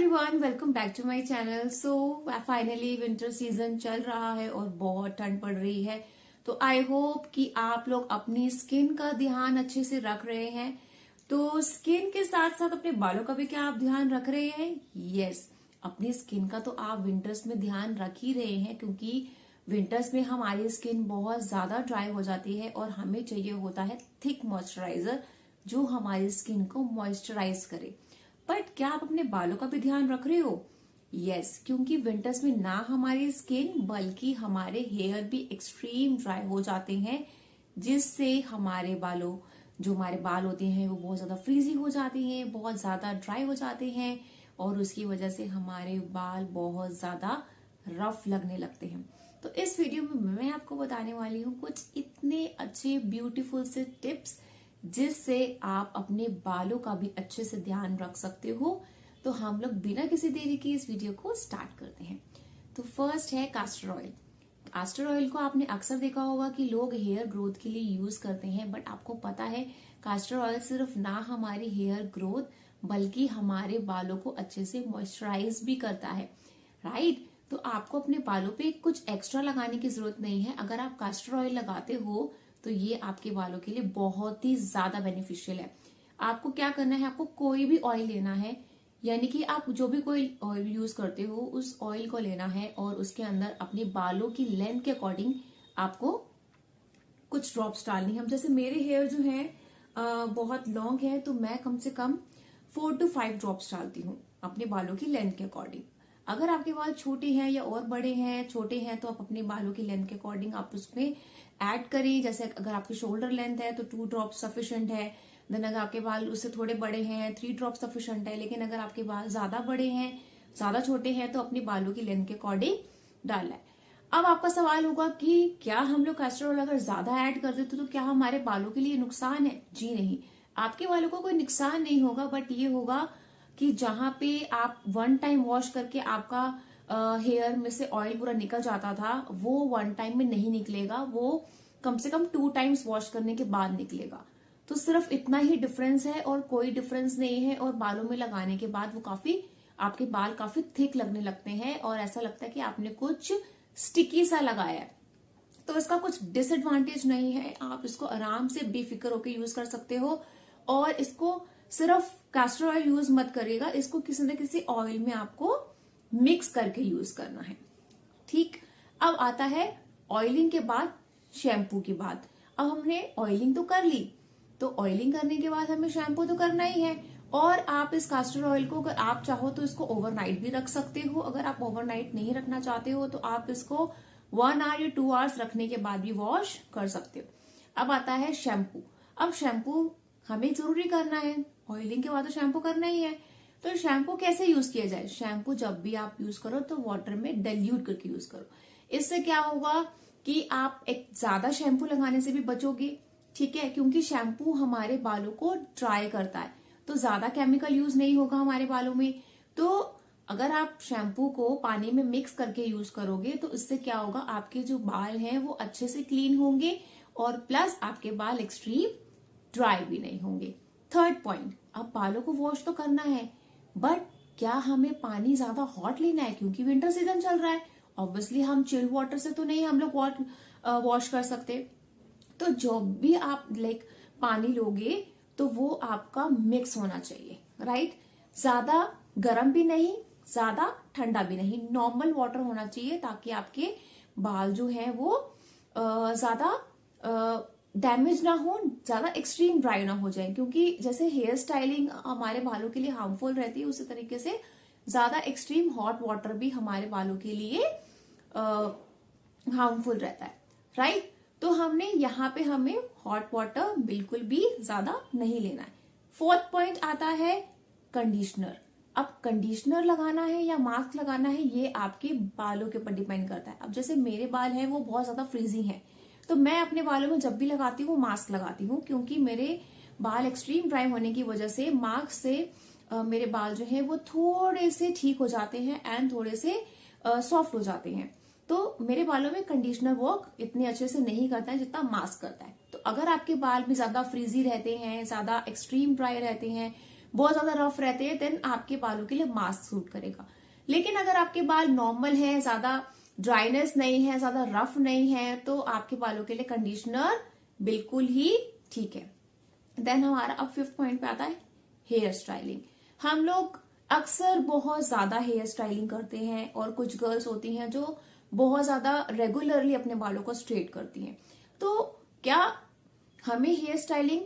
Everyone, welcome back to my channel. So finally winter season चल रहा है और बहुत ठंड पड़ रही है। तो आई होप कि आप लोग अपनी स्किन का ध्यान अच्छे से रख रहे हैं। तो स्किन के साथ साथ अपने बालों का भी क्या आप ध्यान रख रहे हैं? यस, अपनी स्किन का तो आप विंटर्स में ध्यान रख ही रहे हैं, क्योंकि विंटर्स में हमारी स्किन बहुत ज्यादा ड्राई हो जाती है और हमें चाहिए होता है थिक मॉइस्चराइजर जो हमारी स्किन को मॉइस्चराइज करे। बट क्या आप अपने बालों का भी ध्यान रख रहे हो? यस, क्योंकि विंटर्स में ना हमारी स्किन बल्कि हमारे हेयर भी एक्सट्रीम ड्राई हो जाते हैं, जिससे हमारे हमारे बाल होते हैं वो बहुत ज्यादा फ्रीजी हो जाते हैं, बहुत ज्यादा ड्राई हो जाते हैं और उसकी वजह से हमारे बाल बहुत ज्यादा रफ लगने लगते हैं। तो इस वीडियो में मैं आपको बताने वाली हूँ कुछ इतने अच्छे ब्यूटीफुल से टिप्स जिससे आप अपने बालों का भी अच्छे से ध्यान रख सकते हो। तो हम लोग बिना किसी देरी के इस वीडियो को स्टार्ट करते हैं। तो फर्स्ट है कास्टर ऑयल। कास्टर ऑयल को आपने अक्सर देखा होगा कि लोग हेयर ग्रोथ के लिए यूज करते हैं, बट आपको पता है कास्टर ऑयल सिर्फ ना हमारी हेयर ग्रोथ बल्कि हमारे बालों को अच्छे से मॉइस्चराइज भी करता है, राइट? तो आपको अपने बालों पे कुछ एक्स्ट्रा लगाने की जरूरत नहीं है। अगर आप कास्टर ऑयल लगाते हो तो ये आपके बालों के लिए बहुत ही ज्यादा बेनिफिशियल है। आपको क्या करना है, आपको कोई भी ऑयल लेना है, यानी कि आप जो भी कोई ऑयल यूज करते हो उस ऑयल को लेना है और उसके अंदर अपने बालों की लेंथ के अकॉर्डिंग आपको कुछ ड्रॉप्स डालनी है। जैसे मेरे हेयर जो है बहुत लॉन्ग है, तो मैं कम से कम 4 to 5 ड्रॉप्स डालती हूँ अपने बालों की लेंथ के अकॉर्डिंग। अगर आपके बाल छोटे हैं या और बड़े हैं, छोटे हैं तो आप अपने बालों की लेंथ के अकॉर्डिंग आप उसमें ऐड करें। जैसे अगर आपकी शोल्डर लेंथ है तो 2 ड्रॉप्स सफिशिएंट है। देन अगर आपके बाल उससे थोड़े बड़े हैं 3 ड्रॉप्स सफिशिएंट है। लेकिन अगर आपके बाल ज्यादा बड़े हैं, ज्यादा छोटे हैं, तो अपने बालों की लेंथ के अकॉर्डिंग डालना है। अब आपका सवाल होगा कि क्या हम लोग कास्टर ऑयल अगर ज्यादा ऐड कर देते तो क्या हमारे बालों के लिए नुकसान है? जी नहीं, आपके बालों को कोई नुकसान नहीं होगा, बट ये होगा कि जहां पे आप 1 टाइम वॉश करके आपका हेयर में से ऑयल पूरा निकल जाता था, वो 1 टाइम में नहीं निकलेगा, वो कम से कम 2 टाइम्स वॉश करने के बाद निकलेगा। तो सिर्फ इतना ही डिफरेंस है और कोई डिफरेंस नहीं है। और बालों में लगाने के बाद वो आपके बाल काफी थिक लगने लगते हैं और ऐसा लगता है कि आपने कुछ स्टिकी सा लगाया है। तो इसका कुछ डिसएडवांटेज नहीं है, आप इसको आराम से बेफिक्र होकर यूज कर सकते हो। और इसको सिर्फ कास्टर ऑयल यूज मत करिएगा, इसको किसी न किसी ऑयल में आपको मिक्स करके यूज करना है, ठीक? अब आता है ऑयलिंग के बाद शैम्पू की बात। अब हमने ऑयलिंग तो कर ली, तो ऑयलिंग करने के बाद हमें शैम्पू तो करना ही है। और आप इस कास्टर ऑयल को अगर आप चाहो तो इसको ओवरनाइट भी रख सकते हो। अगर आप ओवरनाइट नहीं रखना चाहते हो तो आप इसको 1 आवर या 2 आवर्स रखने के बाद भी वॉश कर सकते हो। अब आता है शैम्पू। अब शैम्पू हमें जरूरी करना है, ऑयलिंग के बाद तो शैम्पू करना ही है। तो शैम्पू कैसे यूज किया जाए? शैम्पू जब भी आप यूज करो तो वाटर में डाइल्यूट करके यूज करो। इससे क्या होगा कि आप एक ज्यादा शैम्पू लगाने से भी बचोगे, ठीक है? क्योंकि शैम्पू हमारे बालों को ड्राई करता है, तो ज्यादा केमिकल यूज नहीं होगा हमारे बालों में। तो अगर आप शैम्पू को पानी में मिक्स करके यूज करोगे तो इससे क्या होगा, आपके जो बाल हैं वो अच्छे से क्लीन होंगे और प्लस आपके बाल एक्सट्रीम ड्राई भी नहीं होंगे। थर्ड पॉइंट, अब बालों को वॉश तो करना है, बट क्या हमें पानी ज्यादा हॉट लेना है? क्योंकि विंटर सीजन चल रहा है, ऑब्वियसली हम चिल्ड वाटर से तो नहीं हम लोग वॉश कर सकते। तो जो भी आप पानी लोगे तो वो आपका मिक्स होना चाहिए, राइट? ज्यादा गर्म भी नहीं, ज्यादा ठंडा भी नहीं, नॉर्मल वाटर होना चाहिए, ताकि आपके बाल जो है वो ज्यादा डैमेज ना हो, ज्यादा एक्सट्रीम ड्राई ना हो जाए। क्योंकि जैसे हेयर स्टाइलिंग हमारे बालों के लिए हार्मफुल रहती है, उसी तरीके से ज्यादा एक्सट्रीम हॉट वाटर भी हमारे बालों के लिए हार्मफुल रहता है, राइट? तो यहाँ पे हमें हॉट वाटर बिल्कुल भी ज्यादा नहीं लेना है। फोर्थ पॉइंट आता है कंडीशनर। अब कंडीशनर लगाना है या मास्क लगाना है, ये आपके बालों के ऊपर डिपेंड करता है। अब जैसे मेरे बाल हैं वो बहुत ज्यादा फ्रीजी हैं, तो मैं अपने बालों में जब भी लगाती हूँ मास्क लगाती हूँ, क्योंकि मेरे बाल एक्सट्रीम ड्राई होने की वजह से मास्क से मेरे बाल जो है वो थोड़े से ठीक हो जाते हैं एंड थोड़े से सॉफ्ट हो जाते हैं। तो मेरे बालों में कंडीशनर वर्क इतने अच्छे से नहीं करता है जितना मास्क करता है। तो अगर आपके बाल भी ज्यादा फ्रीजी रहते हैं, ज्यादा एक्सट्रीम ड्राई रहते हैं, बहुत ज्यादा रफ रहते हैं, देन आपके बालों के लिए मास्क सूट करेगा। लेकिन अगर आपके बाल नॉर्मल है, ज्यादा ड्राइनेस नहीं है, ज्यादा रफ नहीं है, तो आपके बालों के लिए कंडीशनर बिल्कुल ही ठीक है। देन हमारा अब 5th पॉइंट पे आता है हेयर स्टाइलिंग। हम लोग अक्सर बहुत ज्यादा हेयर स्टाइलिंग करते हैं, और कुछ गर्ल्स होती हैं जो बहुत ज्यादा रेगुलरली अपने बालों को स्ट्रेट करती हैं। तो क्या हमें हेयर स्टाइलिंग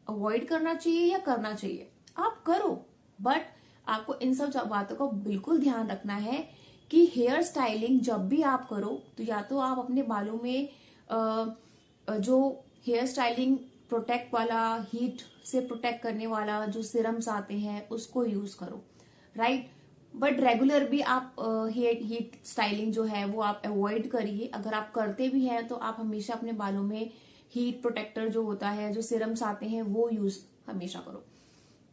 अवॉइड करना चाहिए या करना चाहिए? आप करो, बट आपको इन सब बातों का बिल्कुल ध्यान रखना है कि हेयर स्टाइलिंग जब भी आप करो तो या तो आप अपने बालों में जो हेयर स्टाइलिंग प्रोटेक्ट वाला, हीट से प्रोटेक्ट करने वाला जो सिरम्स आते हैं उसको यूज करो, राइट। बट रेगुलर भी आप हीट स्टाइलिंग जो है वो आप अवॉइड करिए। अगर आप करते भी हैं तो आप हमेशा अपने बालों में हीट प्रोटेक्टर जो होता है, जो सिरम्स आते हैं, वो यूज हमेशा करो।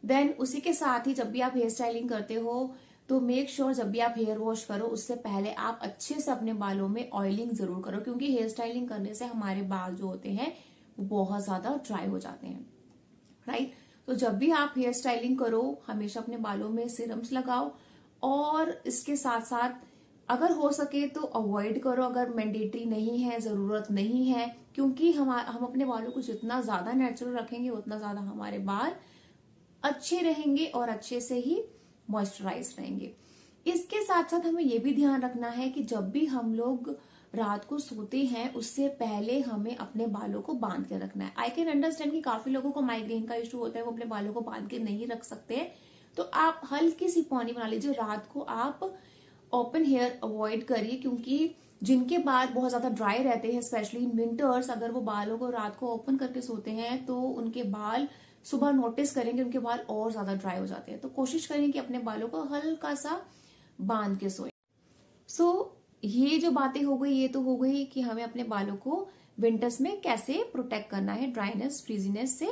देन उसी के साथ ही जब भी आप हेयर स्टाइलिंग करते हो तो मेक श्योर जब भी आप हेयर वॉश करो उससे पहले आप अच्छे से अपने बालों में ऑयलिंग जरूर करो, क्योंकि हेयर स्टाइलिंग करने से हमारे बाल जो होते हैं वो बहुत ज्यादा ड्राई हो जाते हैं, राइट। तो जब भी आप हेयर स्टाइलिंग करो हमेशा अपने बालों में सिरम्स लगाओ, और इसके साथ साथ अगर हो सके तो अवॉइड करो अगर मैंडेटरी नहीं है, जरूरत नहीं है, क्योंकि हम अपने बालों को जितना ज्यादा नेचुरल रखेंगे उतना ज्यादा हमारे बाल अच्छे रहेंगे और अच्छे से ही मॉइस्चराइज रहेंगे। इसके साथ साथ हमें यह भी ध्यान रखना है कि जब भी हम लोग रात को सोते हैं उससे पहले हमें अपने बालों को बांध के रखना है। आई कैन अंडरस्टैंड कि काफी लोगों को माइग्रेन का इश्यू होता है, वो अपने बालों को बांध के नहीं रख सकते, तो आप हल्की सी पौनी बना लीजिए। रात को आप ओपन हेयर अवॉइड करिए, क्योंकि जिनके बाल बहुत ज्यादा ड्राई रहते हैं, स्पेशली इन विंटर्स, अगर वो बालों को रात को ओपन करके सोते हैं तो उनके बाल सुबह नोटिस करेंगे उनके बाल और ज्यादा ड्राई हो जाते हैं। तो कोशिश करें कि अपने बालों को हल्का सा बांध के सोए। ये जो बातें हो गई, ये तो हो गई कि हमें अपने बालों को विंटर्स में कैसे प्रोटेक्ट करना है ड्राइनेस, फ्रीजीनेस से।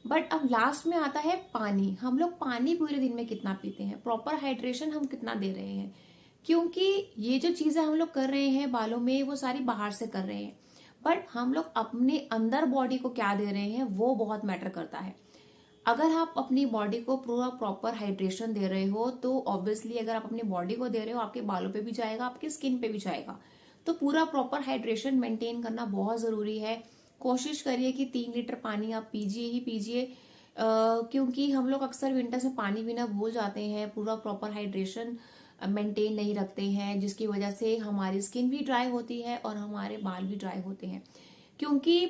बट अब लास्ट में आता है पानी। हम लोग पानी पूरे दिन में कितना पीते हैं, प्रॉपर हाइड्रेशन हम कितना दे रहे हैं, क्योंकि ये जो चीजें हम लोग कर रहे हैं बालों में वो सारी बाहर से कर रहे हैं, बट हम लोग अपने अंदर बॉडी को क्या दे रहे हैं वो बहुत मैटर करता है। अगर आप अपनी बॉडी को पूरा प्रॉपर हाइड्रेशन दे रहे हो तो ऑब्वियसली अगर आप अपनी बॉडी को दे रहे हो आपके बालों पे भी जाएगा, आपकी स्किन पे भी जाएगा। तो पूरा प्रॉपर हाइड्रेशन मेंटेन करना बहुत जरूरी है। कोशिश करिए कि 3 लीटर पानी आप पीजिए ही पीजिए, क्योंकि हम लोग अक्सर विंटर्स में पानी पीना भूल जाते हैं, पूरा प्रॉपर हाइड्रेशन मेंटेन नहीं रखते हैं, जिसकी वजह से हमारी स्किन भी ड्राई होती है और हमारे बाल भी ड्राई होते हैं। क्योंकि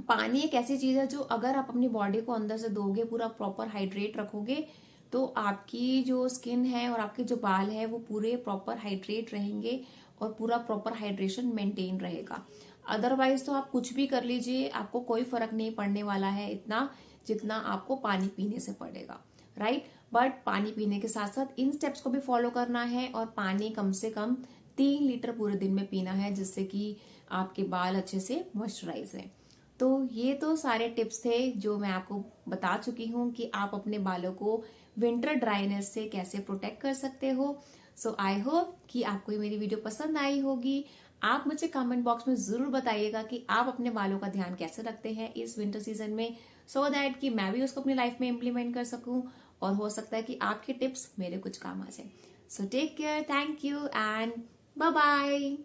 पानी एक ऐसी चीज है जो अगर आप अपनी बॉडी को अंदर से दोगे, पूरा प्रॉपर हाइड्रेट रखोगे, तो आपकी जो स्किन है और आपके जो बाल है वो पूरे प्रॉपर हाइड्रेट रहेंगे और पूरा प्रॉपर हाइड्रेशन मेंटेन रहेगा। अदरवाइज तो आप कुछ भी कर लीजिए, आपको कोई फर्क नहीं पड़ने वाला है इतना जितना आपको पानी पीने से पड़ेगा, राइट। बट पानी पीने के साथ साथ इन स्टेप्स को भी फॉलो करना है, और पानी कम से कम 3 लीटर पूरे दिन में पीना है, जिससे कि आपके बाल अच्छे से मॉइस्चराइज हैं। तो ये तो सारे टिप्स थे जो मैं आपको बता चुकी हूँ कि आप अपने बालों को विंटर ड्राइनेस से कैसे प्रोटेक्ट कर सकते हो। सो आई होप कि आपको ये मेरी वीडियो पसंद आई होगी। आप मुझे कमेंट बॉक्स में जरूर बताइएगा कि आप अपने बालों का ध्यान कैसे रखते हैं इस विंटर सीजन में, सो दैट कि मैं भी उसको अपनी लाइफ में इम्प्लीमेंट कर सकूं, और हो सकता है कि आपके टिप्स मेरे कुछ काम आ जाए। So take care, thank you and bye bye.